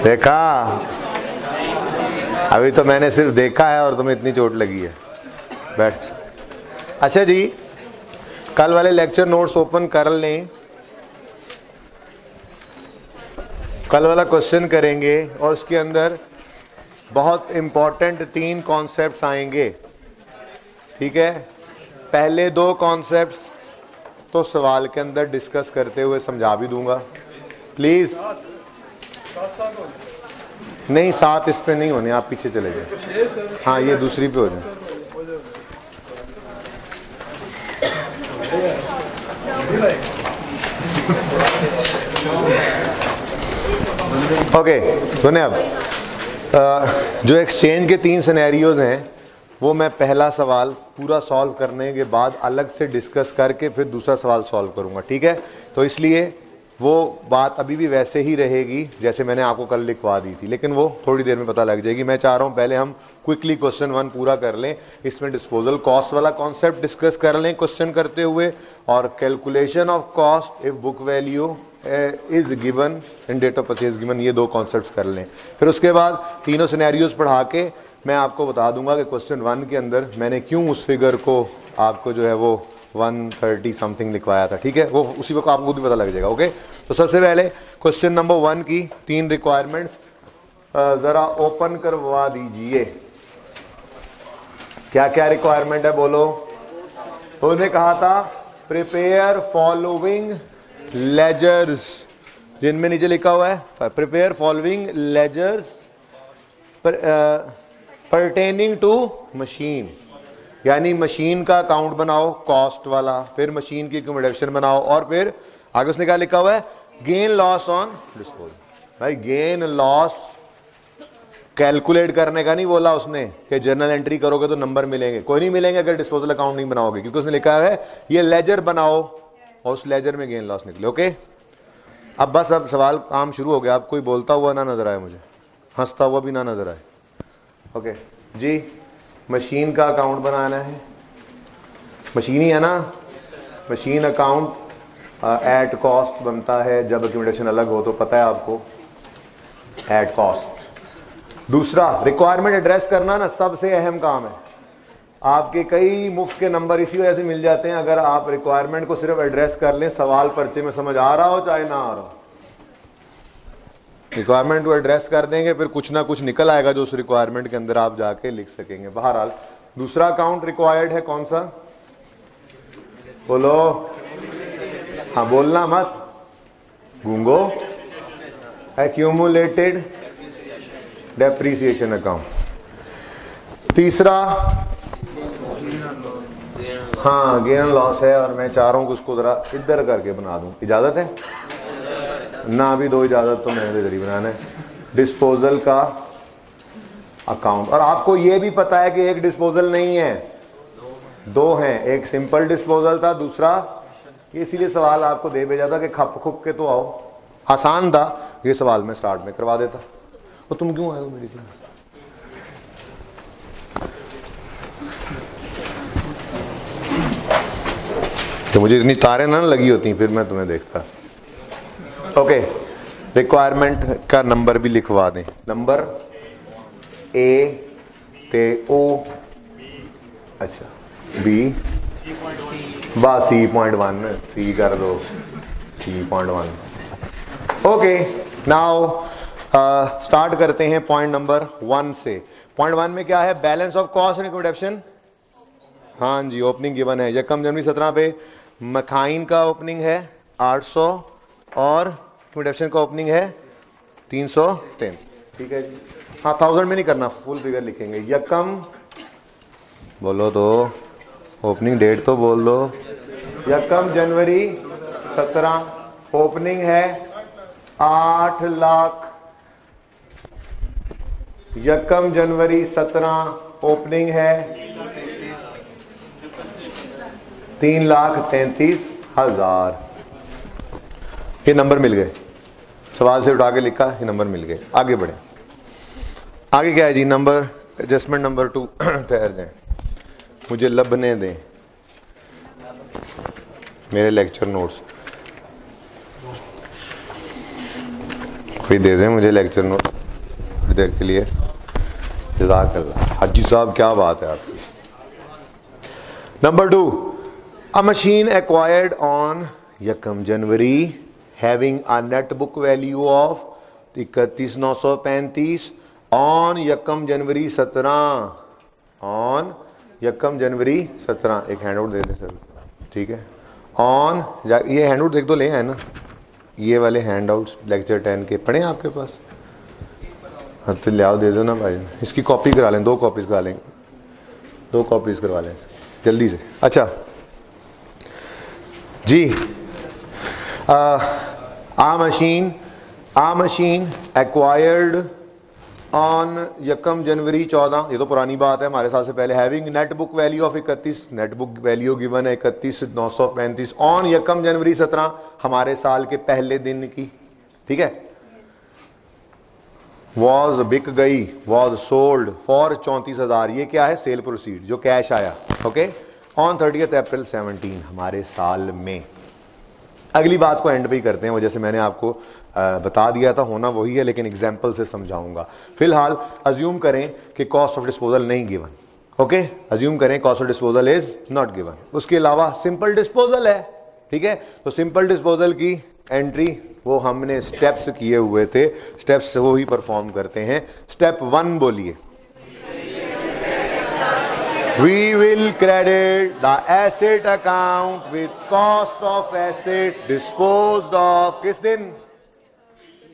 देखा, अभी तो मैंने सिर्फ देखा है और तुम्हें इतनी चोट लगी है। बैठ। अच्छा जी, कल वाले लेक्चर नोट्स ओपन कर लें। कल वाला क्वेश्चन करेंगे और उसके अंदर बहुत इंपॉर्टेंट 3 कॉन्सेप्ट्स आएंगे, ठीक है। पहले 2 कॉन्सेप्ट्स तो सवाल के अंदर डिस्कस करते हुए समझा भी दूंगा, प्लीज। नहीं, 7 इस पे नहीं होने, आप पीछे चले जाए। हाँ, ये दूसरी पे हो जाए। ओके, सुने अब। जो एक्सचेंज के 3 सिनेरियोज हैं वो मैं पहला सवाल पूरा सॉल्व करने के बाद अलग से डिस्कस करके फिर दूसरा सवाल सॉल्व करूंगा, ठीक है। तो इसलिए वो बात अभी भी वैसे ही रहेगी जैसे मैंने आपको कल लिखवा दी थी, लेकिन वो थोड़ी देर में पता लग जाएगी। मैं चाह रहा हूँ पहले हम क्विकली क्वेश्चन 1 पूरा कर लें, इसमें डिस्पोजल कॉस्ट वाला कॉन्सेप्ट डिस्कस कर लें क्वेश्चन करते हुए, और calculation of cost if book value is given in date of purchase given, ये 2 कॉन्सेप्ट्स कर लें। फिर उसके बाद तीनों सिनेरियोज पढ़ा के मैं आपको बता दूंगा कि क्वेश्चन 1 के अंदर मैंने क्यों उस फिगर को आपको जो है वो 130 समथिंग लिखवाया था, ठीक है। वो उसी वक्त आपको भी पता लग जाएगा, ओके। तो सबसे पहले क्वेश्चन नंबर 1 की 3 रिक्वायरमेंट्स जरा ओपन करवा दीजिए। क्या क्या रिक्वायरमेंट है बोलो। उन्होंने कहा था प्रिपेयर फॉलोइंग लेजर्स, जिनमें नीचे लिखा हुआ है prepare following ledgers pertaining to machine, यानी मशीन का अकाउंट बनाओ कॉस्ट वाला, फिर मशीन की एक्यूमुलेशन बनाओ, और फिर आगे उसने क्या लिखा हुआ है, गेन लॉस ऑन डिस्पोजल। भाई गेन लॉस कैलकुलेट करने का नहीं बोला उसने कि जर्नल एंट्री करोगे तो नंबर मिलेंगे, कोई नहीं मिलेंगे अगर डिस्पोजल अकाउंट नहीं बनाओगे, क्योंकि उसने लिखा है ये लेजर बनाओ और उस लेजर में गेन लॉस निकले, ओके। अब बस अब सवाल काम शुरू हो गया। अब कोई बोलता हुआ ना नजर आए मुझे, हंसता हुआ भी ना नजर आए, ओके जी। मशीन का अकाउंट बनाना है, मशीन ही है ना, मशीन अकाउंट एट कॉस्ट बनता है जब एक्यूमुलेशन अलग हो, तो पता है आपको एट कॉस्ट। दूसरा रिक्वायरमेंट एड्रेस करना ना सबसे अहम काम है। आपके कई मुफ्त के नंबर इसी वजह से मिल जाते हैं अगर आप रिक्वायरमेंट को सिर्फ एड्रेस कर लें, सवाल पर्चे में समझ आ रहा हो चाहे ना आ रहा हो। रिक्वायरमेंट को एड्रेस कर देंगे फिर कुछ ना कुछ निकल आएगा जो उस रिक्वायरमेंट के अंदर आप जाके लिख सकेंगे। बहरहाल दूसरा अकाउंट रिक्वायर्ड है कौन सा बोलो। हाँ बोलना मत, गूंगो। Accumulated depreciation account. तीसरा हाँ गेन लॉस है, और मैं चाह रहा हूँ कि उसको जरा इधर करके बना दूं, इजाजत है ना। अभी 2 इजाजत तो मैंने इधर ही बनाना है। डिस्पोजल का अकाउंट, और आपको ये भी पता है कि एक डिस्पोजल नहीं है 2 हैं, एक सिंपल डिस्पोजल था, दूसरा इसीलिए सवाल आपको दे भेजा था कि खप खुप के तो आओ। आसान था ये सवाल, मैं स्टार्ट में करवा देता। और तुम क्यों आए हो मेरी क्लास? तो मुझे इतनी तारें ना लगी होती फिर मैं तुम्हें देखता। ओके, रिक्वायरमेंट का नंबर भी लिखवा दें। नंबर ए ते ओ, अच्छा बी बा C.1 सी कर दो C.1। ओके, नाउ स्टार्ट करते हैं पॉइंट नंबर 1 से। पॉइंट 1 में क्या है, balance of cost and accumulation. हाँ जी, ओपनिंग गिवन है। यकम जनवरी 17 पे मखाइन का ओपनिंग है 800 और एक्यूमुलेशन का ओपनिंग है 303, ठीक है जी। हाँ 1000 में नहीं करना, फुल फिगर लिखेंगे। यकम बोलो तो, ओपनिंग डेट तो बोल दो। यकम जनवरी 17 ओपनिंग है 8 लाख। यकम जनवरी 17 ओपनिंग है 3,33,000। ये नंबर मिल गए, सवाल से उठा के लिखा, ये नंबर मिल गए। आगे बढ़े। आगे क्या है जी, नंबर एडजस्टमेंट नंबर 2 ठहर जाए, मुझे लबने दें मेरे लेक्चर नोट्स। कोई दे दे मुझे लेक्चर नोट्स। के लिए। जज़ाकल्लाह हाजी साहब, क्या बात है आपकी। Number 2, a machine acquired on 1 January having a net book value of 31,935 on 1 January 17, on 1 जनवरी 17। एक हैंड आउट दे दें सर, ठीक है। ऑन, ये हैंड आउट देख तो ले आए ना, ये वाले हैंड आउट्स लेक्चर 10 के पढ़े आपके पास? हाँ तो ले आओ, दे दो ना भाई। इसकी कॉपी करा लें, 2 कॉपीज़ करा लें, 2 कॉपीज़ करवा लें जल्दी से। अच्छा जी, आ मशीन एक्वायर्ड ऑन 1 जनवरी 14, ये तो पुरानी बात है, हमारे साल से पहले। Having net book value of 31, net book value given है 31,935 ऑन 1 जनवरी 17, हमारे साल के पहले दिन की, ठीक है। वॉज बिक गई, वॉज सोल्ड फॉर 34,000, ये क्या है? सेल प्रोसीड, जो कैश आया, ओके, ऑन 30 अप्रैल 17, हमारे साल में। अगली बात को एंड पे ही करते हैं, वो जैसे मैंने आपको बता दिया था, होना वही है, लेकिन एग्जाम्पल से समझाऊंगा। फिलहाल अज्यूम करें कि कॉस्ट ऑफ डिस्पोजल नहीं गिवन, ओके, अज्यूम करें cost of disposal is not given. उसके अलावा सिंपल डिस्पोजल है, ठीक है। तो सिंपल डिस्पोजल की एंट्री वो हमने स्टेप्स किए हुए थे, स्टेप्स वो ही परफॉर्म करते हैं। स्टेप 1 बोलिए, we will credit the asset account with cost of asset disposed of किस दिन?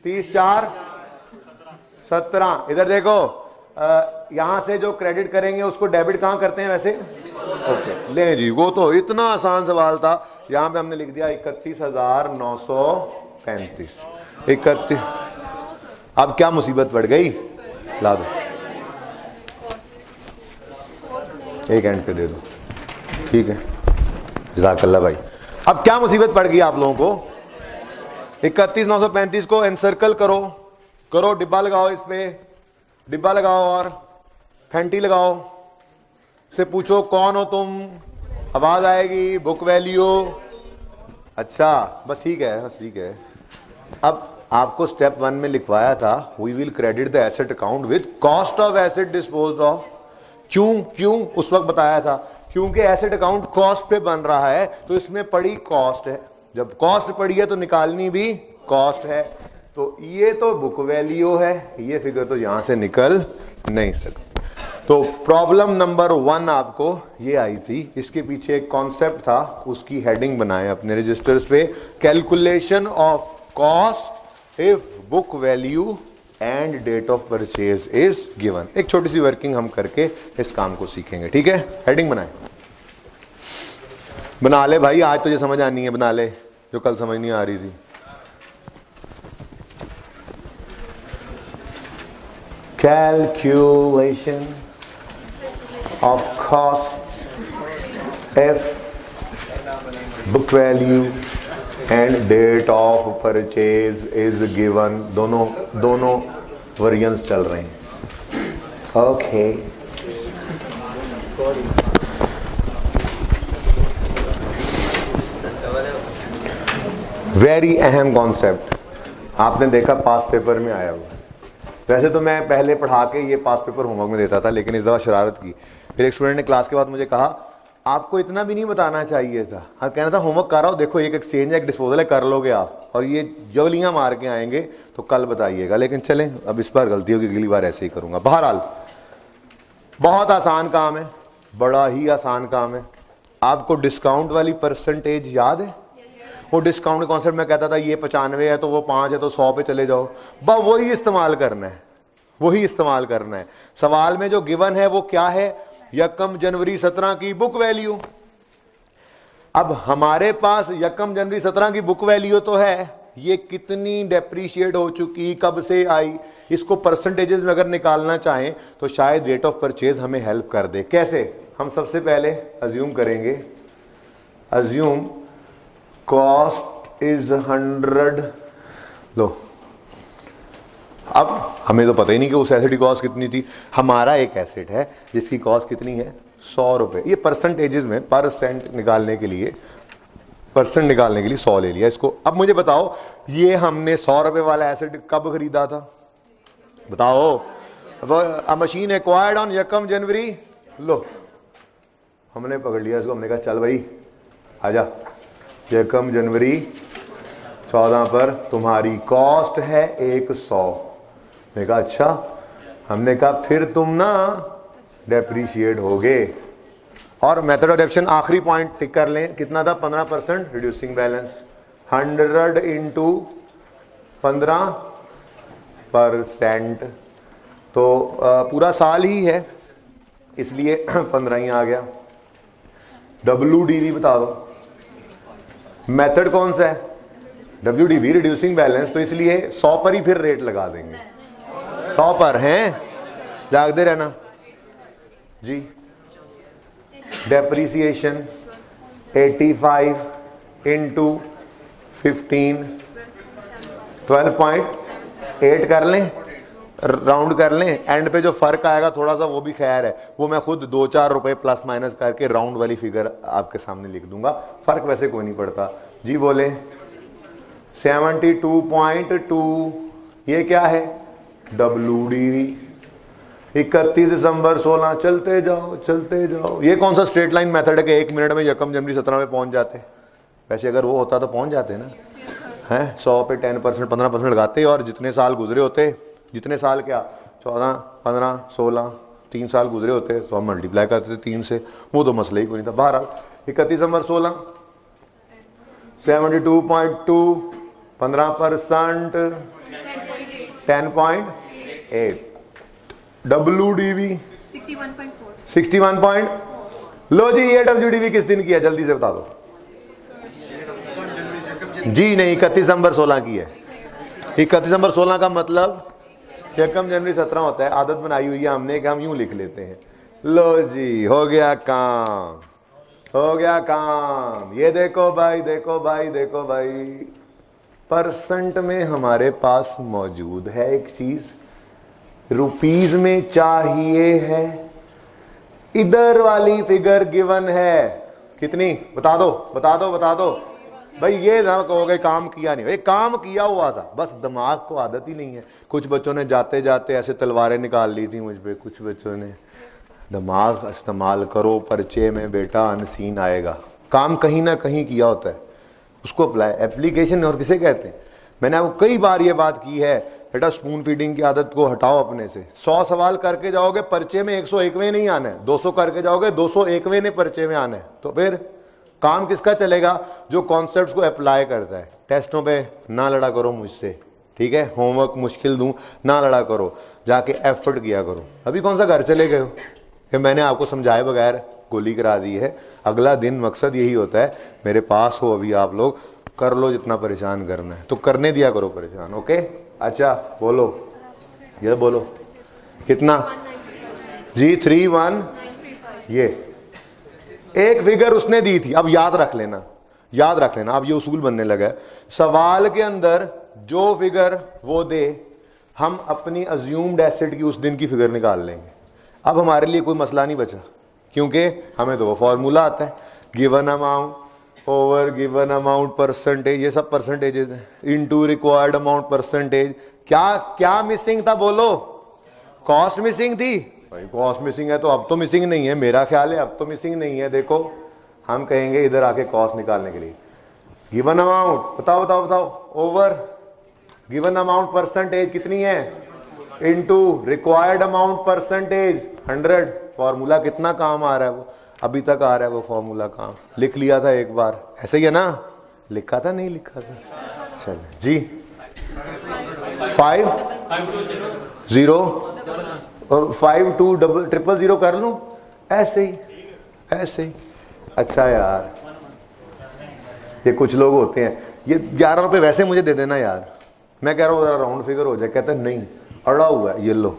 30/4/17। इधर देखो, यहां से जो क्रेडिट करेंगे उसको डेबिट कहां करते हैं वैसे? ओके, ले जी, वो तो इतना आसान सवाल था। यहां पे हमने लिख दिया 31,935, 31। अब क्या मुसीबत पड़ गई? ला दो, एक एंड पे दे दो, ठीक है, जज़ाकल्लाह भाई। अब क्या मुसीबत पड़ गई आप लोगों को? 31,935 को एनसर्कल करो, करो, डिब्बा लगाओ, इस पे डिब्बा लगाओ और फैंटी लगाओ, से पूछो कौन हो तुम, आवाज आएगी, बुक वैल्यू। अच्छा, बस ठीक है, बस ठीक है। अब आपको स्टेप 1 में लिखवाया था we will credit the asset account with cost of asset disposed of. क्यों उस वक्त बताया था? क्योंकि एसेट अकाउंट कॉस्ट पे बन रहा है, तो इसमें पड़ी कॉस्ट है। जब कॉस्ट पड़ी है तो निकालनी भी कॉस्ट है। तो ये तो बुक वैल्यू है, ये फिगर तो यहां से निकल नहीं सकती। तो प्रॉब्लम नंबर 1 आपको ये आई थी, इसके पीछे एक कॉन्सेप्ट था, उसकी हेडिंग बनाए अपने रजिस्टर्स पे, calculation of cost if book value and date of purchase is given. एक छोटी सी वर्किंग हम करके इस काम को सीखेंगे, ठीक है। हेडिंग बनाए, बना ले भाई, आज तुझे समझ आनी है, बना ले, जो कल समझ नहीं आ रही थी। Calculation of cost if book value and date of purchase is given. दोनों वेरिएंस चल रहे हैं, ओके। वेरी अहम कॉन्सेप्ट, आपने देखा पास पेपर में आया हुआ। वैसे तो मैं पहले पढ़ा के ये पास पेपर होमवर्क में देता था, लेकिन इस दफा शरारत की। फिर एक स्टूडेंट ने क्लास के बाद मुझे कहा आपको इतना भी नहीं बताना चाहिए था। हाँ, कहना था होमवर्क कर रहा हो, देखो एक एक्सचेंज है, एक डिस्पोजल है, कर लोगे आप, और ये जवलियां मार के आएंगे तो कल बताइएगा। लेकिन चलें, अब इस बार गलती होगी, अगली बार ऐसे ही करूंगा। बहरहाल बहुत आसान काम है, बड़ा ही आसान काम है। आपको डिस्काउंट वाली परसेंटेज याद है? वो डिस्काउंट कॉन्सेप्ट में कहता था ये 95 है तो वो 5 है तो 100 पे चले जाओ, बस वही इस्तेमाल करना है, वही इस्तेमाल करना है। सवाल में जो गिवन है वो क्या है? 1 जनवरी 17 की बुक वैल्यू। अब हमारे पास 1 जनवरी 17 की बुक वैल्यू तो है, ये कितनी डेप्रीशिएट हो चुकी, कब से आई, इसको परसेंटेजेस में अगर निकालना चाहें तो शायद रेट ऑफ परचेज हमें हेल्प कर दे। कैसे? हम सबसे पहले अज्यूम करेंगे, अज्यूम कॉस्ट इज 100। लो, अब हमें तो पता ही नहीं कि उस एसेट की कॉस्ट कितनी थी। हमारा एक एसेट है जिसकी कॉस्ट कितनी है? 100 रुपये। ये परसेंटेजेस में परसेंट निकालने के लिए 100 ले लिया इसको। अब मुझे बताओ, ये हमने 100 रुपये वाला एसेट कब खरीदा था? बताओ। अ मशीन एक्वायर्ड ऑन 1 जनवरी, लो हमने पकड़ लिया इसको, हमने कहा चल भाई आजा, 1 जनवरी 14 पर तुम्हारी कॉस्ट है 100। मैंने कहा अच्छा, हमने कहा फिर तुम ना डेप्रीशिएट होगे। और मेथड ऑफ डेप्शन आखिरी पॉइंट टिक कर लें, कितना था 15% रिड्यूसिंग बैलेंस, 100 इंटू 15%, तो पूरा साल ही है इसलिए 15 ही आ गया। WDV बता दो, मेथड कौन सा है, WDV रिड्यूसिंग बैलेंस, तो इसलिए 100 पर ही फिर रेट लगा देंगे, 100 पर हैं, जागते रहना जी। डेप्रीसिएशन 85 इंटू 15, 12.8 कर लें, राउंड कर लें, एंड पे जो फर्क आएगा थोड़ा सा वो भी खैर है, वो मैं खुद 2-4 रुपए प्लस माइनस करके राउंड वाली फिगर आपके सामने लिख दूंगा, फर्क वैसे कोई नहीं पड़ता जी। बोले 72.2, ये क्या है WDV, 31 दिसंबर 16, चलते जाओ चलते जाओ। ये कौन सा स्ट्रेट लाइन मेथड है कि 1 मिनट में 1 जनवरी 17 में पहुंच जाते, वैसे अगर वो होता तो पहुंच जाते ना, हैं 100 पे 10% 15% लगाते और जितने साल गुजरे होते, जितने साल क्या 14 15 16 3 साल गुजरे होते तो हम मल्टीप्लाई करते थे 3 से, वो तो मसला ही कोई नहीं था। बहरहाल 31 दिसंबर 16, 72.2, 15%, 10.8, WDV 61. लो जी, ये WDV किस दिन की है जल्दी से बता दो जी। नहीं, 31 दिसंबर 16 की है। 31 दिसंबर 16 का मतलब 1 जनवरी 17 होता है, आदत बनाई हुई है हमने कि हम यूं लिख लेते हैं। लो जी, हो गया काम, हो गया काम। ये देखो भाई, देखो भाई, देखो भाई, परसेंट में हमारे पास मौजूद है एक चीज, रुपीज में चाहिए है, इधर वाली फिगर गिवन है कितनी, बता दो बता दो बता दो भाई। ये ना कहोगे काम किया नहीं, भाई काम किया हुआ था, बस दिमाग को आदत ही नहीं है। कुछ बच्चों ने जाते जाते ऐसे तलवारें निकाल ली थी मुझ पे, कुछ बच्चों ने, दिमाग इस्तेमाल करो, पर्चे में बेटा अनसीन आएगा, काम कहीं ना कहीं किया होता है, उसको अप्लाई, एप्लीकेशन और किसे कहते हैं। मैंने आपको कई बार ये बात की है, बेटा स्पून फीडिंग की आदत को हटाओ अपने से। 100 सवाल करके जाओगे पर्चे में 101वें नहीं आना है, 200 करके जाओगे 201वें ने पर्चे में आना है, तो फिर काम किसका चलेगा, जो कॉन्सेप्ट्स को अप्लाई करता है। टेस्टों पे ना लड़ा करो मुझसे, ठीक है, होमवर्क मुश्किल दूं ना लड़ा करो, जाके एफर्ट किया करो। अभी कौन सा घर चले गए हो कि मैंने आपको समझाए बगैर गोली करा दी है। अगला दिन मकसद यही होता है मेरे पास हो, अभी आप लोग कर लो जितना परेशान करना है, तो करने दिया करो परेशान, ओके। अच्छा बोलो, ये बोलो कितना जी, 31, ये एक फिगर उसने दी थी, अब याद रख लेना, याद रख लेना, अब ये उसूल बनने लगा है। सवाल के अंदर जो फिगर वो दे, हम अपनी अज्यूम्ड एसेट की उस दिन की फिगर निकाल लेंगे। अब हमारे लिए कोई मसला नहीं बचा, क्योंकि हमें तो वो फॉर्मूला आता है, given amount over given amount percentage, ये सब परसेंटेजेस हैं, इनटू रिक्वायर्ड अमाउंट परसेंटेज। क्या क्या मिसिंग था बोलो, कॉस्ट मिसिंग थी भाई, कॉस्ट मिसिंग है तो अब तो मिसिंग नहीं है, मेरा ख्याल है अब तो मिसिंग नहीं है। देखो हम कहेंगे इधर आके कॉस्ट निकालने के लिए, गिवन अमाउंट बताओ बताओ बताओ, ओवर गिवन अमाउंट परसेंटेज कितनी है, into required amount percentage 100। Formula कितना काम आ रहा है, वो अभी तक आ रहा है वो फॉर्मूला काम, लिख लिया था एक बार, ऐसे ही है ना, लिखा था नहीं लिखा था, चल जी। 5 0 और 5 2 000 कर लूं, ऐसे ही ऐसे ही। अच्छा यार, ये कुछ लोग होते हैं, ये 11 रुपए वैसे मुझे दे देना यार, मैं कह रहा हूँ राउंड फिगर हो जाए, कहते हैं नहीं अड़ा हुआ है, ये लो।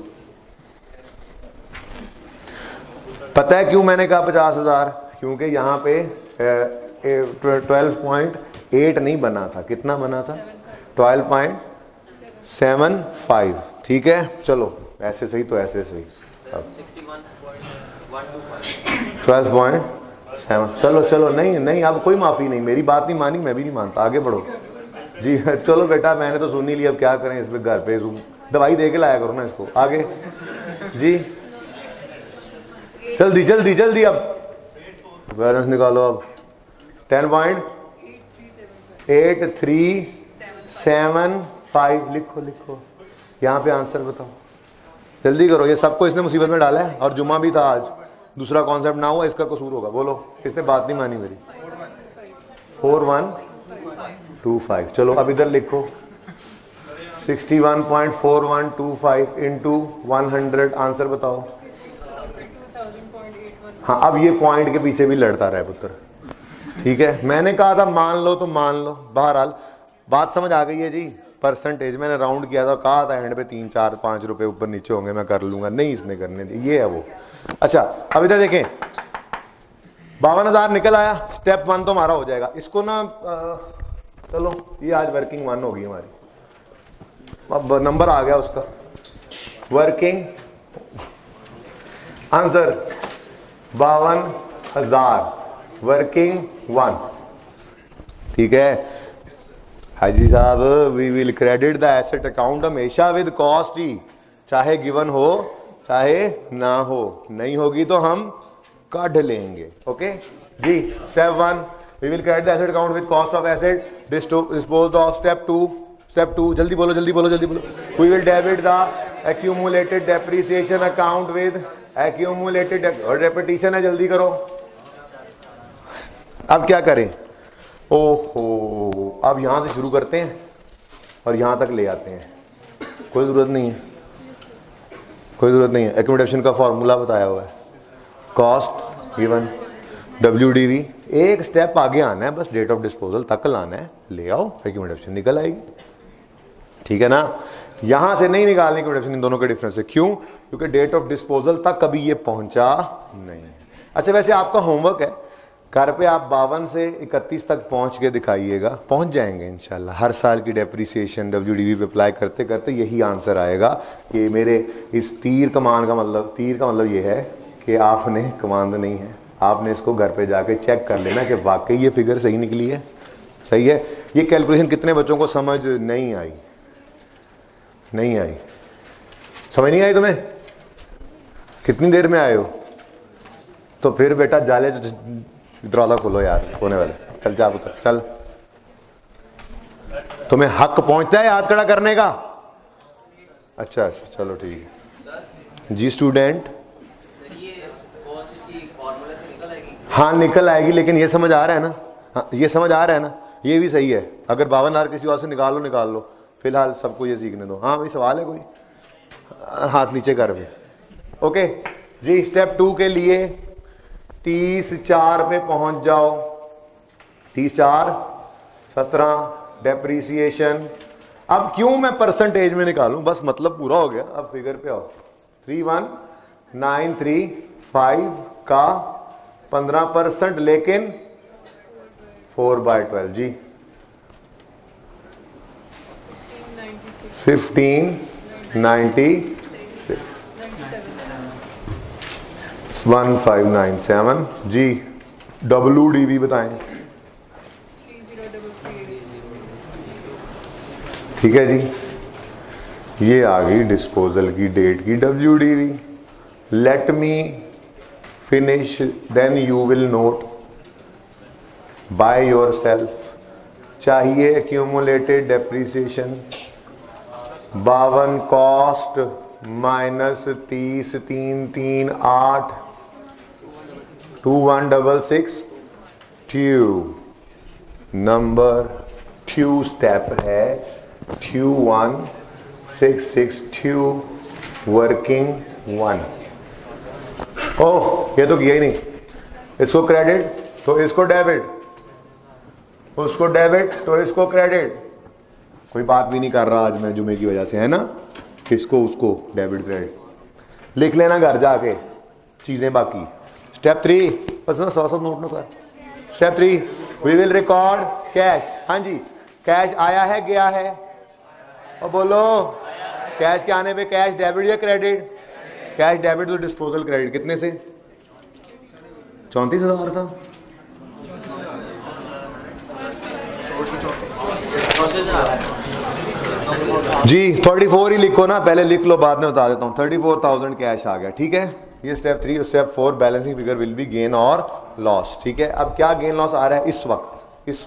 पता है क्यों मैंने कहा 50,000, क्योंकि यहाँ पे 12.8 नहीं बना था, कितना बना था 12.75, ठीक है चलो ऐसे सही तो ऐसे सही, 12.7, चलो चलो नहीं नहीं, अब कोई माफी नहीं, मेरी बात नहीं मानी, मैं भी नहीं मानता, आगे बढ़ो जी। चलो बेटा मैंने तो सुन ही लिया, अब क्या करें, इस पे घर पे दवाई दे के लाया करो ना इसको, आगे जी जल्दी जल्दी जल्दी, अब बैलेंस निकालो। अब 10.8375 लिखो लिखो, यहाँ पे आंसर बताओ, जल्दी करो। ये सबको इसने मुसीबत में डाला है, और जुम्मा भी था आज, दूसरा कॉन्सेप्ट ना हुआ इसका कसूर होगा। बोलो, किसने बात नहीं मानी मेरी? 4125। चलो अब इधर लिखो 61.4125 इंटू 100, आंसर बताओ। हाँ, अब ये पॉइंट के पीछे भी लड़ता रहा पुत्र, ठीक है। मैंने कहा था मान लो तो मान लो। बहरहाल बात समझ आ गई है जी। परसेंटेज मैंने राउंड किया था, कहा था एंड पे 3 4 5 रुपए ऊपर नीचे होंगे, मैं कर लूंगा, नहीं इसने करने दी। ये है वो। अच्छा अब इधर देखें, 52,000 निकल आया। स्टेप 1 तो हमारा हो जाएगा। इसको ना चलो, ये आज वर्किंग 1 होगी हमारी। अब नंबर आ गया उसका, वर्किंग आंसर 52,000, वर्किंग 1, ठीक है। हाजी साहब, we will credit the asset account हमेशा विद कॉस्ट ही, चाहे गिवन हो चाहे ना हो, नहीं होगी तो हम काट लेंगे। ओके जी। Step 1 we will credit the asset account with cost of asset disposed of. Step 2 जल्दी बोलो जल्दी बोलो जल्दी बोलो। We will debit the accumulated depreciation account with accumulated, और रेपिटेशन है, जल्दी करो। अब क्या करें? ओहो, अब यहां से शुरू करते हैं और यहां तक ले आते हैं। कोई जरूरत नहीं है, कोई जरूरत नहीं है। एक्यूमुलेशन का फॉर्मूला बताया हुआ है, कॉस्ट गिवन WDV। एक स्टेप आगे आना है, बस डेट ऑफ डिस्पोजल तक लाना है, ले आओ, एक्यूमुलेशन निकल आएगी, ठीक है ना। यहां से नहीं निकालने की इन दोनों के डिफरेंस है। क्यों? क्योंकि डेट ऑफ डिस्पोजल तक कभी ये पहुंचा नहीं है। अच्छा, वैसे आपका होमवर्क है, घर पे आप 52 से 31 तक पहुंच के दिखाइएगा, पहुंच जाएंगे इंशाल्लाह। हर साल की डेप्रिसिएशन WDV पे अप्लाई करते करते यही आंसर आएगा कि मेरे इस तीर कमान का मतलब ये है कि आपने कमांड नहीं है, आपने इसको घर पे जाके चेक कर लेना कि वाकई ये फिगर सही निकली है, सही है। ये कैलकुलेशन कितने बच्चों को समझ नहीं आई? समझ नहीं आई तुम्हें? कितनी देर में आए हो? तो फिर बेटा जाले दरवाजा खोलो यार, होने वाले। चल जा पुत्र चल, तुम्हें हक पहुंचता है हाथ खड़ा करने का? अच्छा चलो ठीक है जी। स्टूडेंट, हाँ निकल आएगी, लेकिन ये समझ आ रहा है ना? हाँ ये समझ आ रहा है ना? ये भी सही है। अगर 52,000 किसी और से निकाल लो, फिलहाल सबको ये सीखने दो। हाँ भाई, सवाल है कोई? हाथ नीचे कर भी। ओके जी। स्टेप 2 के लिए 30/4 पे पहुंच जाओ। 30/4 17 डेप्रीसिएशन। अब क्यों मैं परसेंटेज में निकालूं, बस मतलब पूरा हो गया। अब फिगर पे आओ। 31,935 का 15%, लेकिन 4/12 जी 1596 1597 जी। WDV बताएं, ठीक है जी। ये आ गई डिस्पोजल की डेट की WDV। Let me finish, then you will note by yourself. चाहिए एक्यूमुलेटेड डेप्रीसिएशन 52 कॉस्ट माइनस 30 3 3 8 2166 ट्यूब नंबर ट्यूब स्टेप है ट्यूब 166 ट्यूब वर्किंग 1। ओह ये तो किया ही नहीं। इसको क्रेडिट तो इसको डेबिट, उसको डेबिट तो इसको क्रेडिट। कोई बात भी नहीं कर रहा आज मैं जुमे की वजह से, है ना। किसको उसको डेबिट क्रेडिट लिख लेना घर जाके चीजें बाकी। स्टेप 3 बस ना 100 नोट ना कर। Step 3 we will record cash. हाँ जी, कैश आया है गया है, और बोलो कैश के आने पे कैश डेबिट या क्रेडिट? कैश डेबिट तो डिस्पोजल क्रेडिट। कितने से? 34,000 था। जी 34 ही लिखो ना, पहले लिख लो, बाद में बता देता हूँ। 34,000 कैश आ गया, ठीक है। ये step 3। Step 4 balancing figure will be gain और लॉस, ठीक है। अब क्या गेन लॉस आ रहा है इस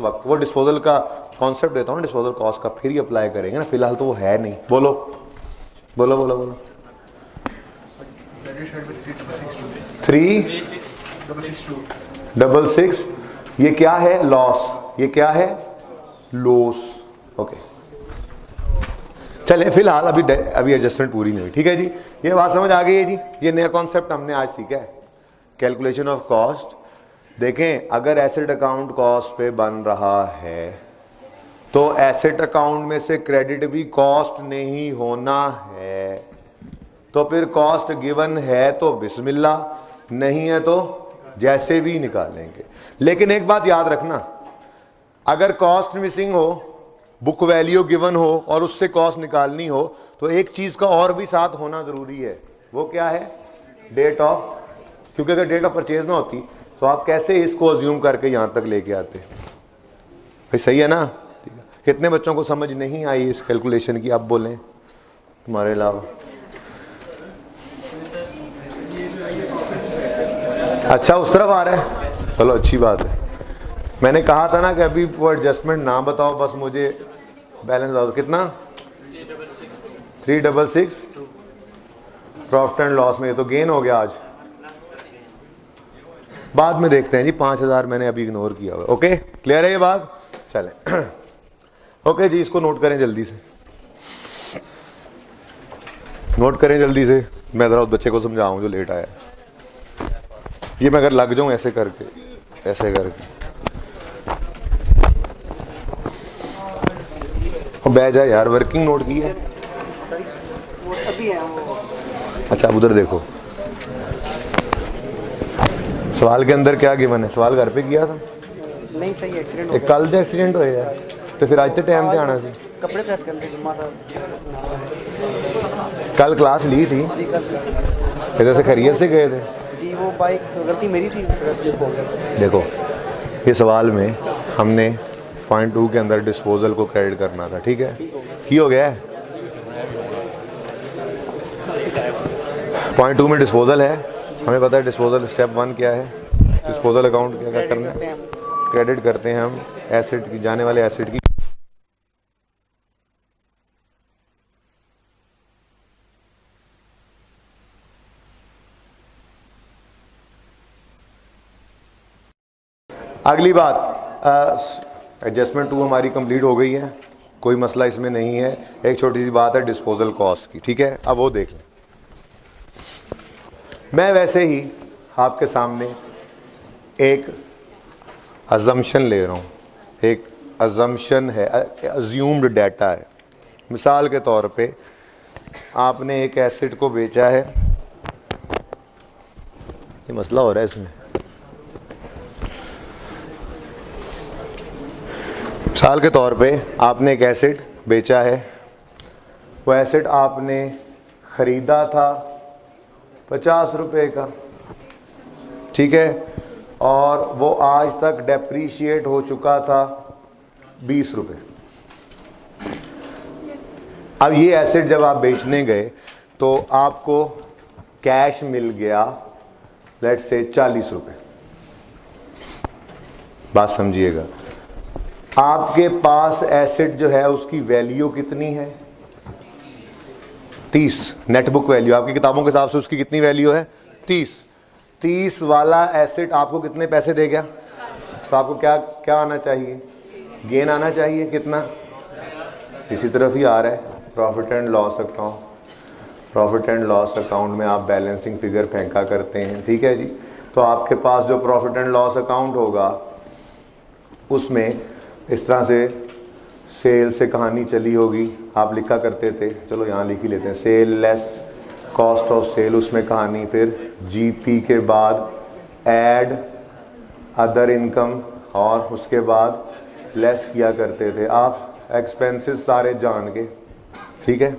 वक्त वो डिस्पोजल का कॉन्सेप्ट देता हूँ, डिस्पोजल कॉस्ट का, फिर ही अप्लाई करेंगे ना, फिलहाल तो वो है नहीं। बोलो बोलो बोलो बोलो। 3,666, ये क्या है? लॉस। ये क्या है? लॉस। ओके चले, फिलहाल अभी एडजस्टमेंट पूरी नहीं हुई, ठीक है जी। ये बात समझ आ गई है जी। ये नया कॉन्सेप्ट हमने आज सीखा है, कैलकुलेशन ऑफ कॉस्ट। देखें, अगर एसेट अकाउंट कॉस्ट पे बन रहा है तो एसेट अकाउंट में से क्रेडिट भी कॉस्ट नहीं होना है, तो फिर कॉस्ट गिवन है तो बिस्मिल्लाह, नहीं है तो जैसे भी निकालेंगे। लेकिन एक बात याद रखना, अगर कॉस्ट मिसिंग हो, बुक वैल्यू गिवन हो और उससे कॉस्ट निकालनी हो, तो एक चीज का और भी साथ होना जरूरी है। वो क्या है? Date of. क्योंकि अगर डेट ऑफ परचेज ना होती तो आप कैसे इसको अज्यूम करके यहां तक लेके आते? भाई सही है ना? कितने बच्चों को समझ नहीं आई इस कैलकुलेशन की, आप बोलें तुम्हारे अलावा? अच्छा, उस तरफ आ रहा है, चलो अच्छी बात है। मैंने कहा था ना कि अभी वो एडजस्टमेंट ना बताओ, बस मुझे बैलेंस बताओ। कितना? 366 प्रॉफिट एंड लॉस में। ये तो गेन हो गया आज, बाद में देखते हैं जी। 5,000 मैंने अभी इग्नोर किया हुआ। ओके, क्लियर है ये बात? चलें ओके जी, इसको नोट करें जल्दी से, नोट करें जल्दी से। मैं जरा उस बच्चे को समझाऊं जो लेट आया। ये मैं अगर लग जाऊं ऐसे करके, ऐसे करके, और बैठ जाए यार। वर्किंग नोट की है? अच्छा, उधर देखो सवाल के अंदर क्या गिवन है। सवाल घर पे किया था? नहीं, सही एक्सीडेंट हो गया। कल तो एक्सीडेंट होया तो फिर आज तो टाइम पे आना सी। कपड़े प्रेस करते जुम्मा था। कल क्लास ली थी? इधर से खैरियत से गए थे जी, वो बाइक गलती मेरी थी, स्लिप हो गया। देखो, ये सवाल में हमने पॉइंट 2 के अंदर डिस्पोजल को क्रेडिट करना था, ठीक है। की हो गया है? पॉइंट 2 में डिस्पोजल है, हमें पता है डिस्पोजल स्टेप 1 क्या है। डिस्पोजल अकाउंट क्या करना है? क्रेडिट करते हैं हम एसेट की, जाने वाले एसेट की। अगली बात, एडजस्टमेंट 2 हमारी कंप्लीट हो गई है, कोई मसला इसमें नहीं है। एक छोटी सी बात है डिस्पोजल कॉस्ट की, ठीक है। अब वो देख लें। मैं वैसे ही आपके सामने एक अजम्पशन ले रहा हूँ, एक अजम्पशन है, अज्यूम्ड डाटा है। मिसाल के तौर पे आपने एक एसेट को बेचा है, ये मसला हो रहा है इसमें। मिसाल के तौर पे आपने एक एसेट बेचा है, वो एसेट आपने ख़रीदा था 50 रुपए का, ठीक है, और वो आज तक डेप्रीशिएट हो चुका था 20 रुपए। अब ये एसेट जब आप बेचने गए तो आपको कैश मिल गया लेट्स से 40 रुपए। बात समझिएगा, आपके पास एसेट जो है उसकी वैल्यू कितनी है? 30। नेट बुक वैल्यू आपकी किताबों के हिसाब से उसकी कितनी वैल्यू है? 30 वाला एसेट आपको कितने पैसे दे गया? तो आपको क्या क्या आना चाहिए? गेन आना चाहिए। कितना? इसी तरफ ही आ रहा है, profit and loss account. Profit and loss account में आप बैलेंसिंग फिगर फेंका करते हैं, ठीक है जी। तो आपके पास जो प्रॉफिट एंड लॉस अकाउंट होगा उसमें इस तरह से सेल से कहानी चली होगी, आप लिखा करते थे, चलो यहाँ लिख ही लेते हैं, sale less cost of sale, उसमें कहानी, फिर जीपी के बाद ऐड अदर इनकम, और उसके बाद लेस किया करते थे आप एक्सपेंसेस सारे जान के, ठीक है।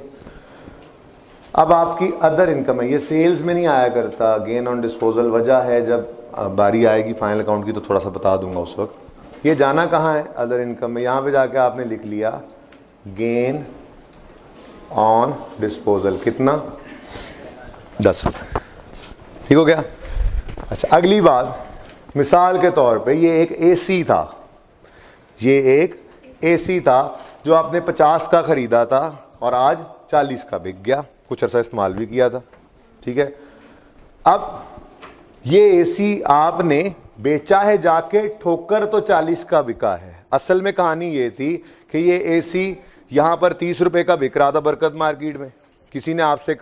अब आपकी अदर इनकम है, ये सेल्स में नहीं आया करता, गेन ऑन डिस्पोजल। वजह है, जब बारी आएगी फाइनल अकाउंट की तो थोड़ा सा बता दूंगा उस वक्त। ये जाना कहाँ है? अदर इनकम में। यहाँ पे जाके आपने लिख लिया गेन ऑन डिस्पोजल कितना? 10 रुपये। ठीक हो गया। अच्छा, अगली बात, मिसाल के तौर पे ये एक एसी था, ये एक एसी था जो आपने 50 का खरीदा था और आज 40 का बिक गया, कुछ अर्सा इस्तेमाल भी किया था। ठीक है, अब ये एसी आपने बेचा है जाके, ठोकर तो 40 का बिका है। असल में कहानी ये थी कि ये एसी यहां पर 30 रुपए का बिक रहा था बरकत मार्केट में। किसी ने आपसे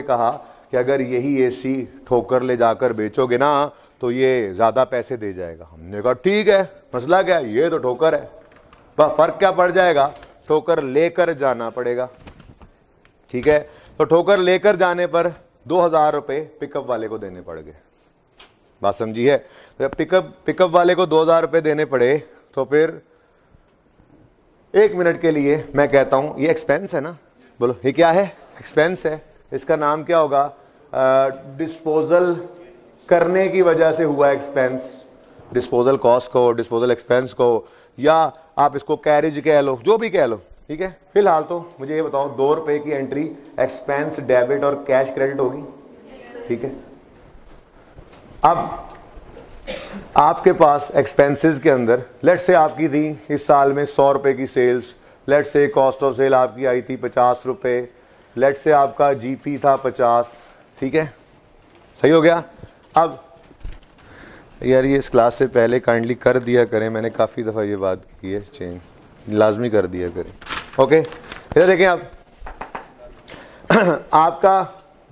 कहा कि अगर यही एसी ठोकर ले जाकर बेचोगे ना तो ये ज्यादा पैसे दे जाएगा। हमने कहा ठीक है, मसला क्या है, ये तो ठोकर है, पर फर्क क्या पड़ जाएगा, ठोकर लेकर जाना पड़ेगा। ठीक है, तो ठोकर लेकर जाने पर 2000 रुपए पिकअप वाले को देने पड़ गए। बात समझी है? तो पिकअप वाले को 2000 रुपए देने पड़े तो फिर 1 मिनट के लिए मैं कहता हूं ये एक्सपेंस है ना, बोलो ये क्या है? एक्सपेंस है। इसका नाम क्या होगा? डिस्पोजल करने की वजह से हुआ एक्सपेंस, डिस्पोजल कॉस्ट को, डिस्पोजल एक्सपेंस को, या आप इसको कैरेज कह लो, जो भी कह लो। ठीक है, फिलहाल तो मुझे ये बताओ 2 रुपए की एंट्री एक्सपेंस डेबिट और कैश क्रेडिट होगी। ठीक है, अब आपके पास एक्सपेंसेस के अंदर लेट्स से आपकी थी इस साल में 100 रुपए की sales, let's say cost of sale आपकी आई थी 50 रुपए, लेट्स से आपका जीपी था 50। ठीक है, सही हो गया। अब यार ये इस क्लास से पहले काइंडली कर दिया करें, मैंने काफ़ी दफ़ा ये बात की है, चेंज लाजमी कर दिया करें। ओके, इधर देखें आप आपका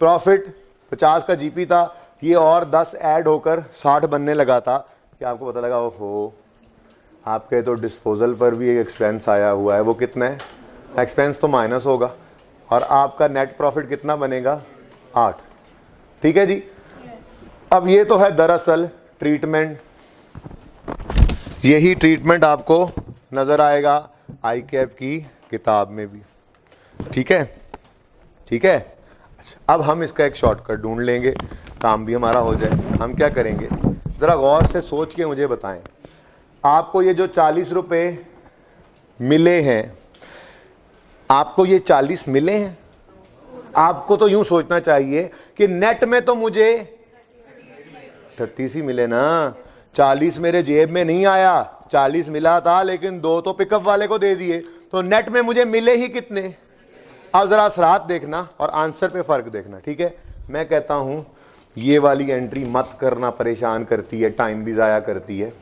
प्रॉफिट 50 का जीपी था, ये और 10 ऐड होकर 60 बनने लगा था कि आपको पता लगा ओहो आपके तो डिस्पोजल पर भी एक एक्सपेंस आया हुआ है। वो कितना है? एक्सपेंस तो माइनस होगा और आपका नेट प्रॉफिट कितना बनेगा? 8। ठीक है जी। अब ये तो है दरअसल ट्रीटमेंट, यही ट्रीटमेंट आपको नजर आएगा आई कैप की किताब में भी। ठीक है, ठीक है। अच्छा, अब हम इसका एक शॉर्टकट ढूंढ लेंगे, काम भी हमारा हो जाए। हम क्या करेंगे, जरा गौर से सोच के मुझे बताएं, आपको ये जो 40 रुपए मिले हैं, आपको ये 40 मिले हैं, आपको तो यूं सोचना चाहिए कि नेट में तो मुझे 38 ही मिले ना, 40 मेरे जेब में नहीं आया, 40 मिला था लेकिन 2 तो पिकअप वाले को दे दिए, तो नेट में मुझे मिले ही कितने? अब जरा असरात देखना और आंसर पे फर्क देखना। ठीक है, मैं कहता हूं ये वाली एंट्री मत करना, परेशान करती है, टाइम भी जाया करती है।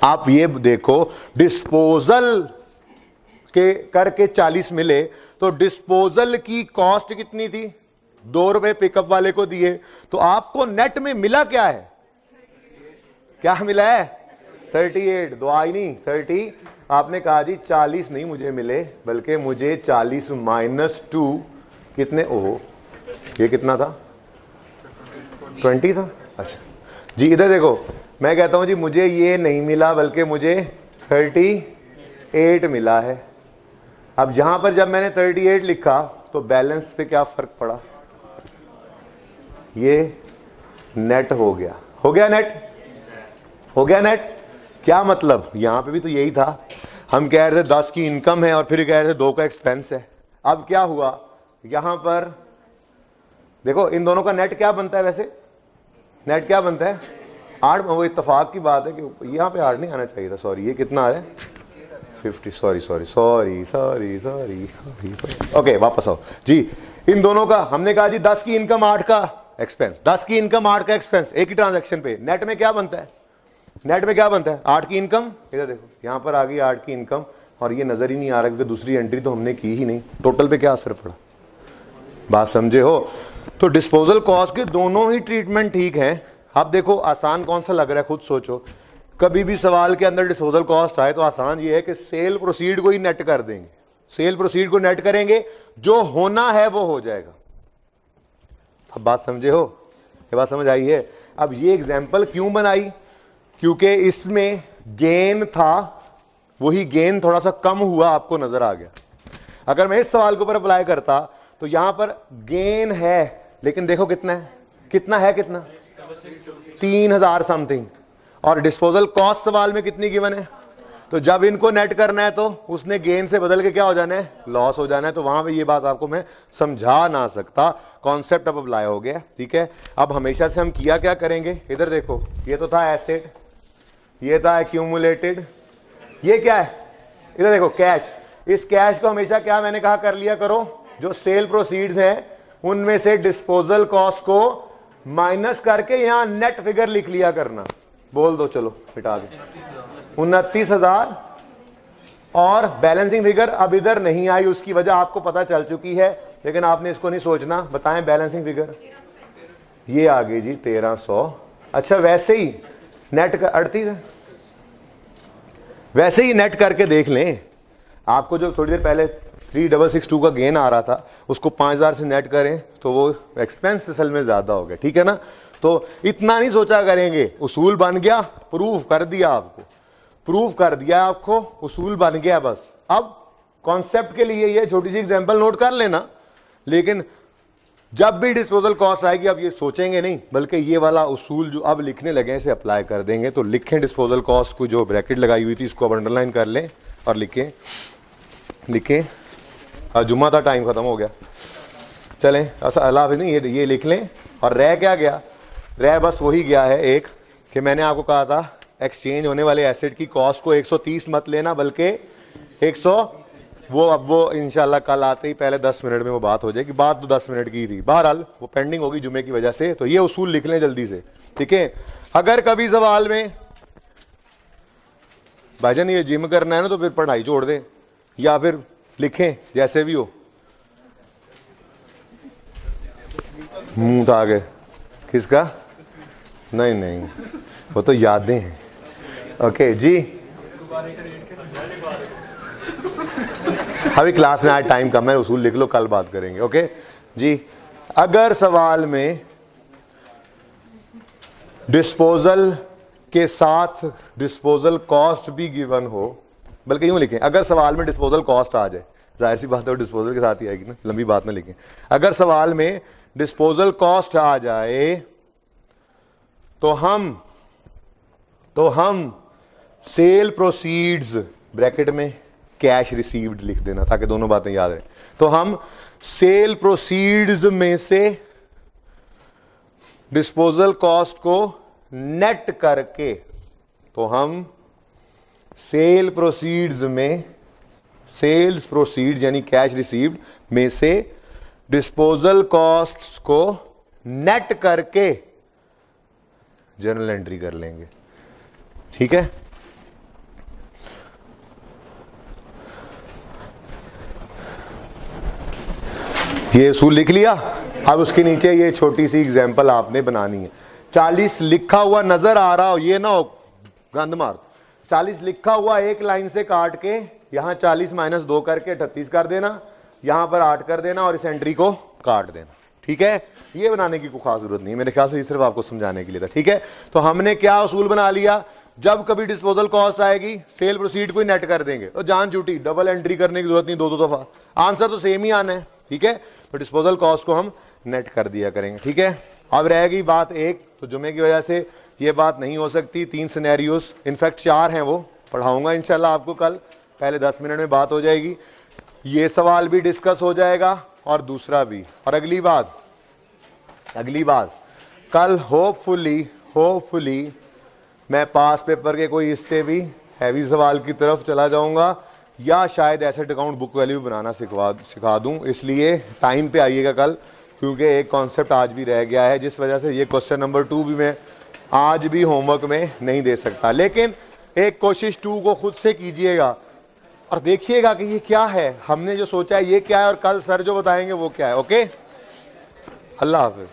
आप ये देखो डिस्पोजल के करके 40 मिले तो डिस्पोजल की कॉस्ट कितनी थी? 2 रुपए पिकअप वाले को दिए, तो आपको नेट में मिला क्या है? क्या मिला है? 38। दुआ ही नहीं 30। आपने कहा जी 40 नहीं मुझे मिले, बल्कि मुझे 40 - 2 कितने? ओहो, ये कितना था? 20 था। अच्छा जी, इधर देखो, मैं कहता हूं जी मुझे ये नहीं मिला बल्कि मुझे 38 मिला है। अब जहां पर जब मैंने 38 लिखा तो बैलेंस पे क्या फर्क पड़ा? ये नेट हो गया, हो गया नेट, हो गया नेट। क्या मतलब? यहां पे भी तो यही था, हम कह रहे थे 10 की इनकम है और फिर कह रहे थे 2 का एक्सपेंस है। अब क्या हुआ, यहां पर देखो इन दोनों का नेट क्या बनता है? वैसे नेट क्या बनता है? 8। वो इत्तेफाक की बात है कि यहाँ पे 8 नहीं आना चाहिए था, सॉरी। ये कितना आ रहा है? 50। सॉरी। ओके, वापस आओ जी। इन दोनों का हमने कहा जी 10 की इनकम 8 का एक्सपेंस, 10 की इनकम 8 का एक्सपेंस, एक ही ट्रांजैक्शन पे। नेट में क्या बनता है? नेट में क्या बनता है? 8 की इनकम। इधर देखो, यहाँ पर आ गई 8 की इनकम और ये नजर ही नहीं आ रहा क्योंकि दूसरी एंट्री तो हमने की ही नहीं। टोटल पे क्या असर पड़ा? बात समझे हो? तो डिस्पोजल कॉस्ट के दोनों ही ट्रीटमेंट ठीक हैं। अब देखो आसान कौन सा लग रहा है, खुद सोचो। कभी भी सवाल के अंदर डिस्पोजल कॉस्ट आए तो आसान ये है कि सेल प्रोसीड को ही नेट कर देंगे, सेल प्रोसीड को नेट करेंगे, जो होना है वो हो जाएगा। अब बात समझे हो? ये बात समझ आई है? अब ये एग्जाम्पल क्यों बनाई? क्योंकि इसमें गेन था, वही गेन थोड़ा सा कम हुआ, आपको नजर आ गया। अगर मैं इस सवाल के ऊपर अप्लाई करता तो यहां पर गेन है, लेकिन देखो कितना है, कितना है, कितना? 3000 समथिंग। और डिस्पोजल कॉस्ट सवाल में कितनी गिवन है? तो जब इनको नेट करना है तो उसने गेन से बदल के क्या हो जाना है, लॉस हो जाना है। तो वहां पे ये बात आपको मैं समझा ना सकता, कॉन्सेप्ट अब अप्लाई हो गया, ठीक है। अब हमेशा से हम किया क्या करेंगे, इधर देखो, ये तो था एसेट, ये था एक्यूमुलेटेड, ये क्या है, इधर देखो कैश। इस कैश को हमेशा क्या मैंने कहा कर लिया करो, जो सेल प्रोसीड्स है उनमें से डिस्पोजल कॉस्ट को माइनस करके यहां नेट फिगर लिख लिया करना। बोल दो, चलो मिटा दो, 29,000। और बैलेंसिंग फिगर अब इधर नहीं आई, उसकी वजह आपको पता चल चुकी है, लेकिन आपने इसको नहीं सोचना। बताएं बैलेंसिंग फिगर, ये आ गई जी 1300। अच्छा वैसे ही नेट का 38 है, वैसे ही नेट करके देख लें। आपको जो थोड़ी देर पहले 3662 का गेन आ रहा था, उसको 5000 से नेट करें तो वो एक्सपेंस असल में ज्यादा हो गया, ठीक है ना। तो इतना नहीं सोचा करेंगे, उसूल बन गया, प्रूफ कर दिया आपको, प्रूफ कर दिया आपको, उसूल बन गया बस। अब कॉन्सेप्ट के लिए ये छोटी सी एग्जांपल नोट कर लेना, लेकिन जब भी डिस्पोजल कॉस्ट आएगी अब ये सोचेंगे नहीं, बल्कि ये वाला उसूल जो अब लिखने लगे इसे अप्लाई कर देंगे। तो लिखें डिस्पोजल कॉस्ट को, जो ब्रैकेट लगाई हुई थी इसको अब अंडरलाइन कर लें और लिखें, लिखें। जुम्मा था, टाइम खत्म हो गया, चलें ऐसा अल्लाह हाफिज़ नहीं, ये लिख लें। और रह क्या गया, रह बस वही गया है एक, कि मैंने आपको कहा था एक्सचेंज होने वाले एसेट की कॉस्ट को 130 मत लेना, बल्कि 100। वो अब वो इंशाल्लाह कल आते ही पहले 10 मिनट में वो बात हो जाएगी, बात तो 10 मिनट की थी, बहरहाल वो पेंडिंग होगी जुमे की वजह से। तो ये उसूल लिख लें जल्दी से, ठीक है। अगर कभी सवाल में भाईजान ये जिम करना है ना तो फिर पढ़ाई छोड़ दें, या फिर लिखें जैसे भी हो। मुंह उठा के, किसका, नहीं नहीं वो तो यादें हैं। ओके जी, अभी क्लास में आज टाइम कम है, उसूल लिख लो, कल बात करेंगे। ओके जी, अगर सवाल में डिस्पोजल के साथ डिस्पोजल कॉस्ट भी गिवन हो, बल्कि यूं लिखें, अगर सवाल में डिस्पोजल कॉस्ट आ जाए, जाहिर सी बात है वो डिस्पोजल के साथ ही आएगी ना, लंबी बात में लिखें। अगर सवाल में डिस्पोजल कॉस्ट आ जाए तो हम सेल प्रोसीड्स ब्रैकेट में कैश रिसीव्ड लिख देना, ताकि दोनों बातें याद रहें। तो हम सेल प्रोसीड्स में से डिस्पोजल कॉस्ट को नेट करके, तो हम सेल प्रोसीड्स में, सेल्स प्रोसीड्स यानी कैश रिसीव्ड में से डिस्पोजल कॉस्ट्स को नेट करके जर्नल एंट्री कर लेंगे, ठीक है। ये उसूल लिख लिया। अब उसके नीचे ये छोटी सी एग्जांपल आपने बनानी है। 40 लिखा हुआ नजर आ रहा हो, ये ना हो गंद मार, 40 लिखा हुआ एक लाइन से काट के यहां 40 माइनस 2 करके 38 कर देना, यहां पर 8 कर देना और इस एंट्री को काट देना, ठीक है। ये बनाने की कोई खास जरूरत नहीं, मेरे ख्याल से ये सिर्फ आपको समझाने के लिए था, ठीक है। तो हमने क्या उसूल बना लिया, जब कभी डिस्पोजल कॉस्ट आएगी सेल प्रोसीड को ही नेट कर देंगे, तो जान छूटी, डबल एंट्री करने की जरूरत नहीं, दो दफा, आंसर तो सेम ही आना है, ठीक है। तो डिस्पोजल कॉस्ट को हम नेट कर दिया करेंगे, ठीक है। अब रहेगी बात एक, तो जुमे की वजह से ये बात नहीं हो सकती, 3 सिनेरियोस, इनफैक्ट 4 हैं, वो पढ़ाऊंगा इंशाल्लाह आपको कल, पहले 10 मिनट में बात हो जाएगी, ये सवाल भी डिस्कस हो जाएगा और दूसरा भी। और अगली बात कल होपफुली मैं पास पेपर के कोई हिस्से भी हैवी सवाल की तरफ चला जाऊंगा, या शायद एसेट अकाउंट बुक वैल्यू बनाना सिखा दूं, इसलिए टाइम पे आइएगा कल, क्योंकि एक कॉन्सेप्ट आज भी रह गया है, जिस वजह से ये क्वेश्चन नंबर 2 भी मैं आज भी होमवर्क में नहीं दे सकता। लेकिन एक कोशिश 2 को खुद से कीजिएगा और देखिएगा कि ये क्या है, हमने जो सोचा है ये क्या है, और कल सर जो बताएंगे वो क्या है। ओके, अल्लाह हाफिज।